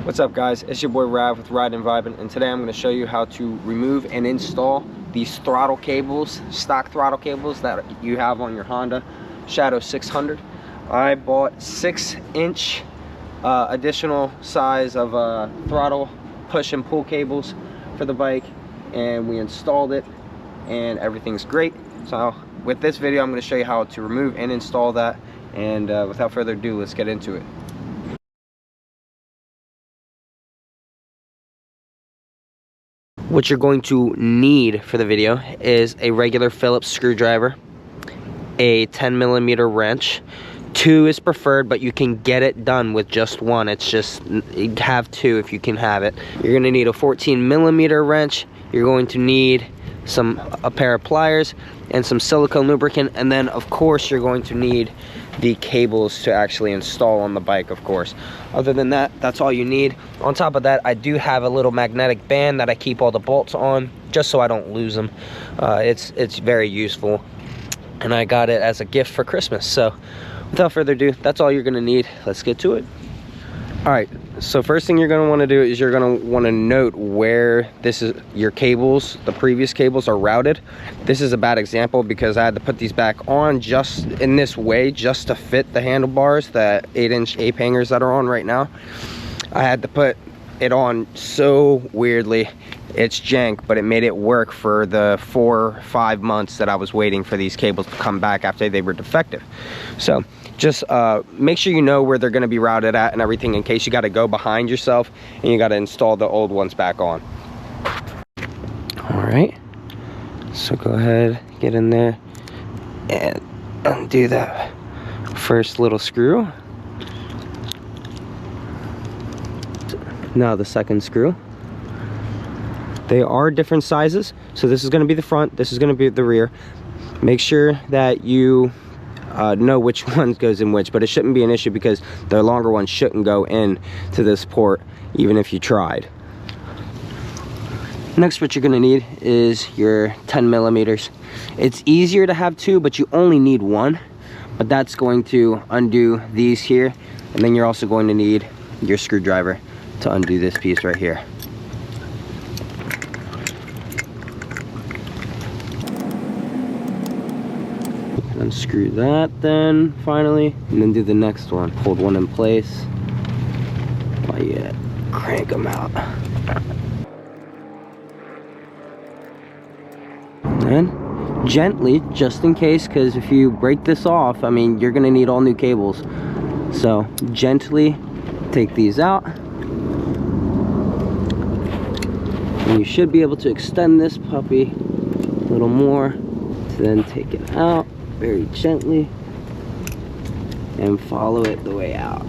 What's up, guys? It's your boy Rav with Ride and Vibin', and today I'm going to show you how to remove and install these throttle cables, stock throttle cables that you have on your Honda Shadow 600. I bought 6-inch additional size of throttle push and pull cables for the bike, and we installed it and everything's great. So with this video I'm going to show you how to remove and install that, and without further ado, let's get into it. What you're going to need for the video is a regular Phillips screwdriver, a 10mm wrench. 2 is preferred, but you can get it done with just 1. It's just, you have 2 if you can have it. You're going to need a 14mm wrench. You're going to need a pair of pliers and some silicone lubricant, and then of course you're going to need the cables to actually install on the bike, of course. Other than that, that's all you need. On top of that, I do have a little magnetic band that I keep all the bolts on, just so I don't lose them. It's very useful, and I got it as a gift for Christmas. So without further ado, that's all you're gonna need. Let's get to it. All right, so first thing you're gonna wanna do is you're gonna wanna note where your cables, the previous cables, are routed. This is a bad example because I had to put these back on just in this way, just to fit the handlebars, the 8-inch ape hangers that are on right now. I had to put it on so weirdly. It's jank, but it made it work for the 4 or 5 months that I was waiting for these cables to come back after they were defective. So just make sure you know where they're going to be routed at and everything, in case you got to go behind yourself and you got to install the old ones back on. All right, so go ahead, get in there and undo that first little screw. Now the second screw. They are different sizes, so this is going to be the front, this is going to be the rear. Make sure that you know which one goes in which, but it shouldn't be an issue because the longer one shouldn't go in to this port even if you tried. Next, what you're going to need is your 10mm. It's easier to have 2, but you only need 1, but that's going to undo these here, and then you're also going to need your screwdriver to undo this piece right here. Unscrew that then finally, and then do the next one. Hold one in place while you crank them out. And then gently, just in case, because if you break this off, I mean, you're gonna need all new cables. So gently take these out, and you should be able to extend this puppy a little more to then take it out very gently and follow it the way out.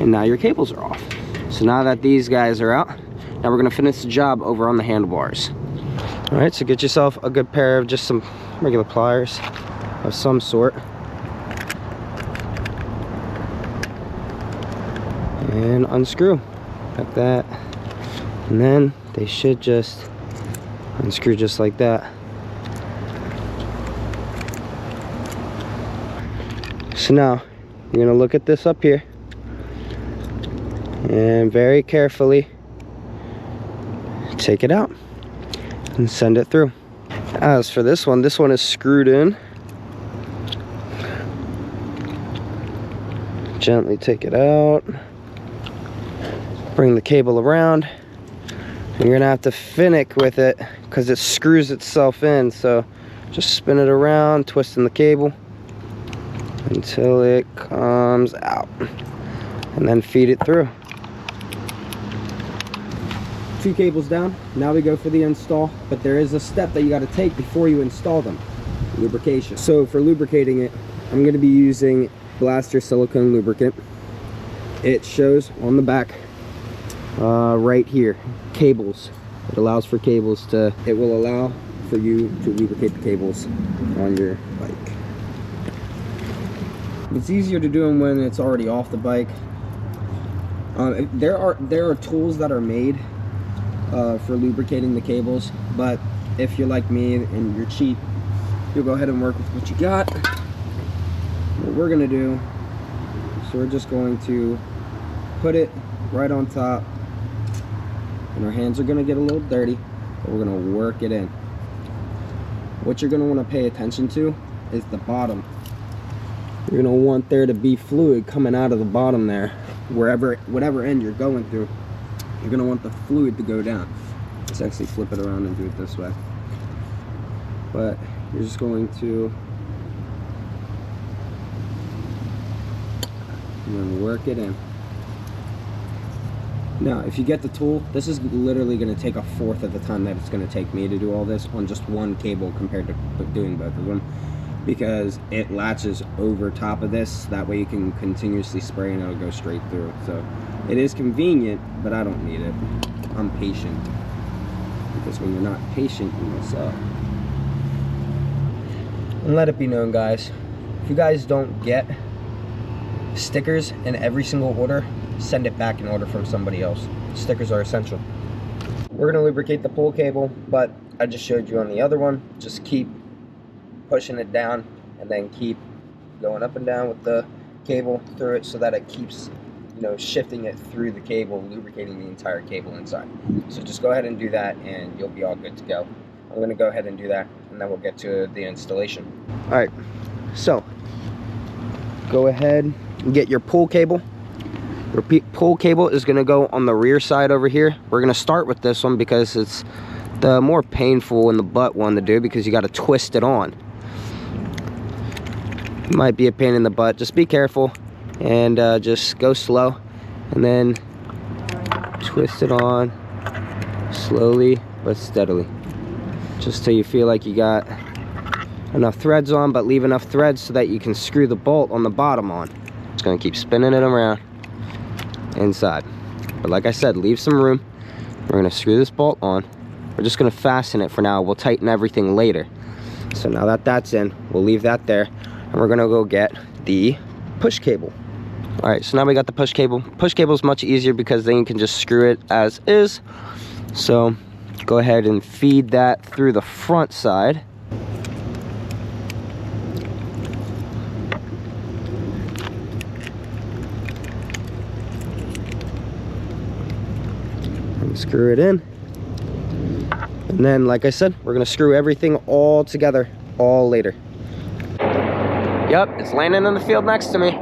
And now your cables are off. So now that these guys are out, now we're gonna finish the job over on the handlebars. All right, so get yourself a good pair of just some regular pliers of some sort, and unscrew like that, and then they should just unscrew just like that. So now you're gonna look at this up here and very carefully take it out and send it through. As for this one is screwed in. Gently take it out, bring the cable around, and you're gonna have to finick with it because it screws itself in. So just spin it around, twisting the cable until it comes out, and then feed it through. 2 cables down. Now we go for the install, but there is a step that you got to take before you install them: lubrication. So for lubricating it, I'm going to be using Blaster silicone lubricant. It shows on the back right here, cables. It allows for cables to, it will allow for you to lubricate the cables on your bike. It's easier to do them when it's already off the bike. There are tools that are made for lubricating the cables, but if you're like me and you're cheap, you'll go ahead and work with what you got. What we're gonna do, so we're just going to put it right on top, and our hands are gonna get a little dirty, but we're gonna work it in. What you're gonna wanna pay attention to is the bottom. You're gonna want there to be fluid coming out of the bottom there. Whatever end you're going through, you're gonna want the fluid to go down. Let's actually flip it around and do it this way. But you're just going to work it in. Now, if you get the tool, this is literally going to take 1/4 of the time that it's going to take me to do all this on just one cable compared to doing both of them, because it latches over top of this. That way you can continuously spray and it'll go straight through. So it is convenient, but I don't need it. I'm patient, because when you're not patient, you mess up. And let it be known, guys, if you guys don't get stickers in every single order, send it back and order from somebody else. Stickers are essential. We're going to lubricate the pull cable, but I just showed you on the other one. Just keep pushing it down and then keep going up and down with the cable through it so that it keeps, you know, shifting it through the cable, lubricating the entire cable inside. So just go ahead and do that and you'll be all good to go. I'm going to go ahead and do that, and then we'll get to the installation. All right, so go ahead and get your pull cable. Your pull cable is going to go on the rear side over here. We're going to start with this one because it's the more painful in the butt one to do, because you got to twist it on. It might be a pain in the butt. Just be careful and just go slow, and then twist it on slowly but steadily, just till you feel like you got enough threads on, but leave enough threads so that you can screw the bolt on the bottom on. It's going to keep spinning it around inside, but like I said, leave some room. We're going to screw this bolt on. We're just going to fasten it for now. We'll tighten everything later. So now that that's in, we'll leave that there, and we're going to go get the push cable. All right, so now we got the push cable. Push cable is much easier because then you can just screw it as is. So go ahead and feed that through the front side. And screw it in. And then, like I said, we're gonna screw everything all together, all later. Yep, it's landing in the field next to me.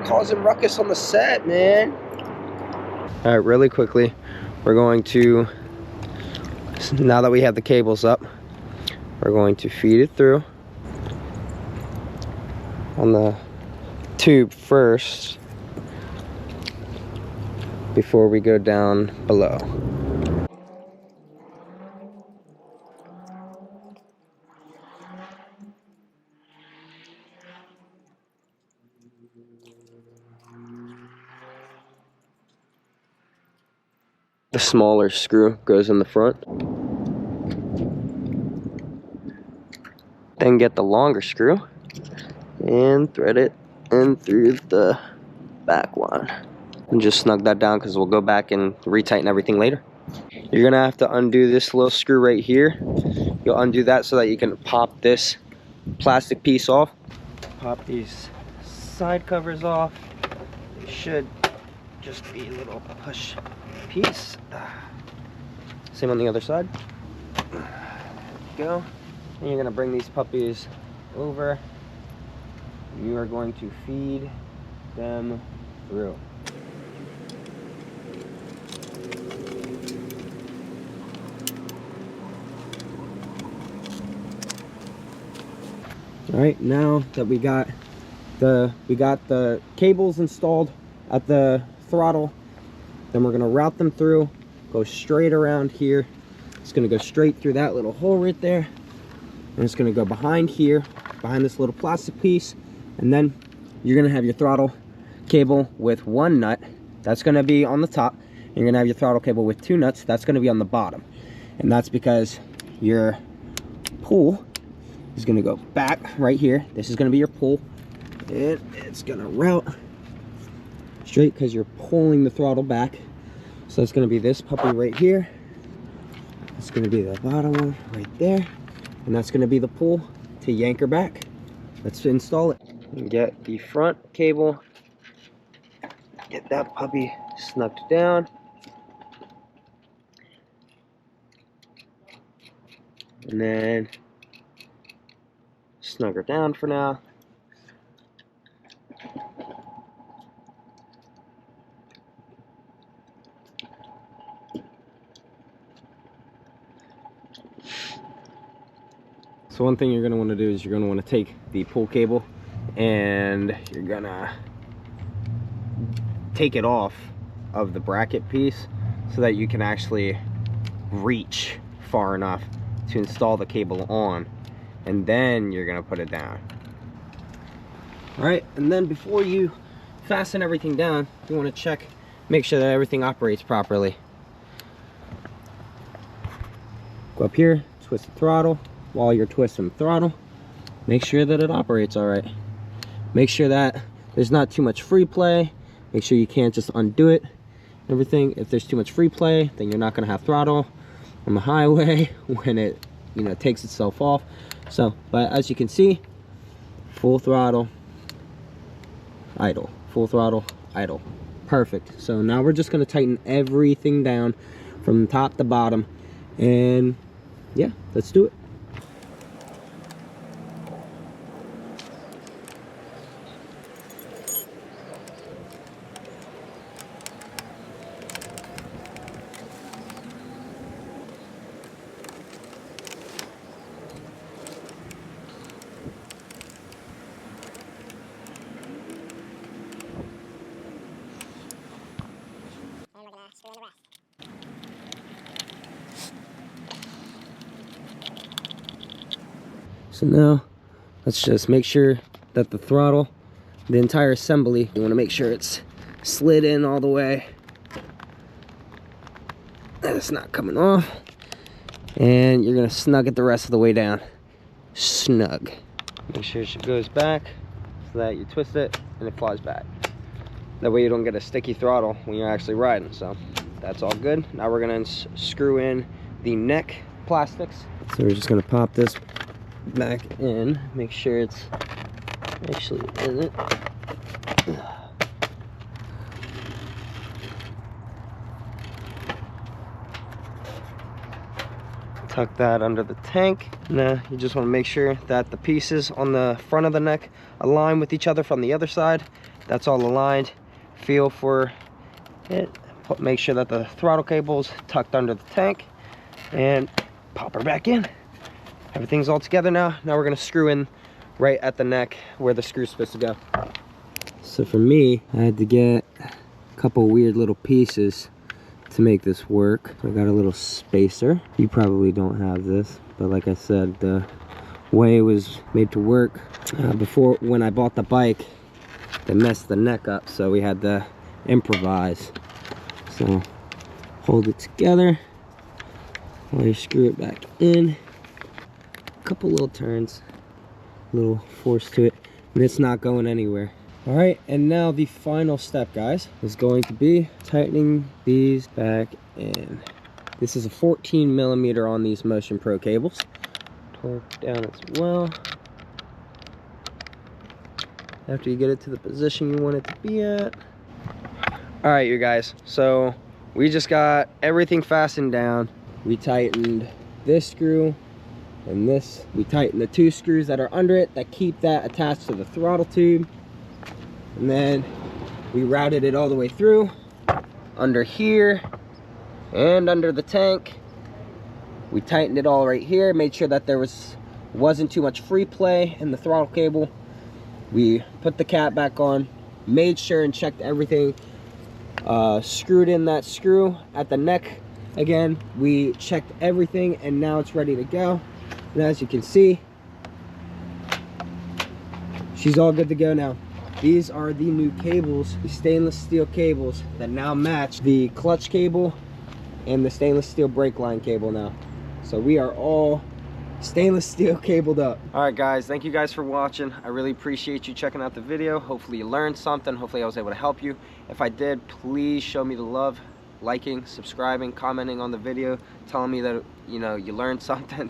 Causing ruckus on the set, man. All right, really quickly, we're going to, now that we have the cables up, we're going to feed it through on the tube first before we go down below. The smaller screw goes in the front. Then get the longer screw and thread it in through the back one. And just snug that down because we'll go back and retighten everything later. You're gonna have to undo this little screw right here. You'll undo that so that you can pop this plastic piece off. Pop these side covers off. They should just be a little push piece. Same on the other side. There you go. And you're gonna bring these puppies over. You are going to feed them through. All right, now that we got the cables installed at the throttle, then we're gonna route them through, go straight around here. It's gonna go straight through that little hole right there, and it's gonna go behind here, behind this little plastic piece, and then you're gonna have your throttle cable with one nut. That's gonna be on the top. You're gonna have your throttle cable with two nuts. That's gonna be on the bottom, and that's because your pull is gonna go back right here. This is gonna be your pull, and it's gonna route straight because you're pulling the throttle back. So it's gonna be this puppy right here. It's gonna be the bottom one right there, and that's gonna be the pull to yank her back. let's install it. Get the front cable, get that puppy snugged down. And then snug her down for now. So one thing you're going to want to do is you're going to want to take the pull cable and you're going to take it off of the bracket piece so that you can actually reach far enough to install the cable on, and then you're going to put it down. All right, and then before you fasten everything down, you want to check, make sure that everything operates properly. Go up here, twist the throttle. While you're twisting the throttle, make sure that it operates all right. Make sure that there's not too much free play. Make sure you can't just undo it. Everything, if there's too much free play, then you're not going to have throttle on the highway when it, you know, takes itself off. So, but as you can see, full throttle, idle, full throttle, idle. Perfect. So now we're just going to tighten everything down from top to bottom, and yeah, let's do it. So now let's just make sure that the throttle, the entire assembly, you want to make sure it's slid in all the way, that it's not coming off, and you're going to snug it the rest of the way down. Snug. Make sure it goes back so that you twist it and it flies back. That way you don't get a sticky throttle when you're actually riding. So that's all good. Now we're going to screw in the neck plastics. So we're just going to pop this back in, make sure it's actually in it. Tuck that under the tank. Now you just want to make sure that the pieces on the front of the neck align with each other from the other side. That's all aligned. Feel for it. Make sure that the throttle cable's tucked under the tank, and pop her back in. Everything's all together now. Now we're going to screw in right at the neck where the screw's supposed to go. So for me, I had to get a couple weird little pieces to make this work. So I got a little spacer. You probably don't have this, but like I said, the way it was made to work before, when I bought the bike, they messed the neck up, so we had to improvise. So hold it together while you screw it back in. Couple little turns, little force to it, and it's not going anywhere. All right, and now the final step, guys, is going to be tightening these back in. This is a 14mm on these MotionPro cables. Torque down as well. After you get it to the position you want it to be at. All right, you guys, so we just got everything fastened down. We tightened this screw and this. We tighten the two screws that are under it that keep that attached to the throttle tube, and then we routed it all the way through under here and under the tank. We tightened it all right here, made sure that there wasn't too much free play in the throttle cable. We put the cap back on, made sure and checked everything, screwed in that screw at the neck again. We checked everything, and now it's ready to go. And as you can see, she's all good to go now. These are the new cables, the stainless steel cables that now match the clutch cable and the stainless steel brake line cable now. So we are all stainless steel cabled up. All right, guys, thank you guys for watching. I really appreciate you checking out the video. Hopefully you learned something. Hopefully I was able to help you. If I did, please show me the love, liking, subscribing, commenting on the video, telling me that, you know, you learned something.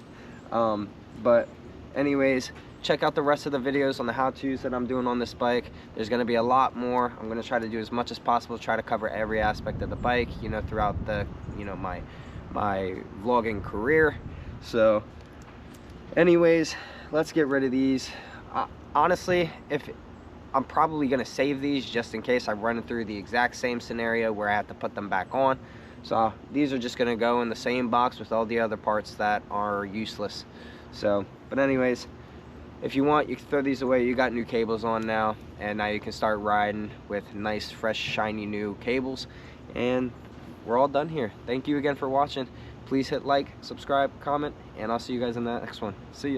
But anyways, check out the rest of the videos on the how-tos that I'm doing on this bike. There's going to be a lot more. I'm going to try to do as much as possible, try to cover every aspect of the bike, you know, throughout the, you know, my vlogging career. So anyways, let's get rid of these. Honestly, I'm probably going to save these just in case I run through the exact same scenario where I have to put them back on. So these are just going to go in the same box with all the other parts that are useless. So, but anyways, if you want, you can throw these away. You got new cables on now, and now you can start riding with nice, fresh, shiny new cables. And we're all done here. Thank you again for watching. Please hit like, subscribe, comment, and I'll see you guys in the next one. See ya.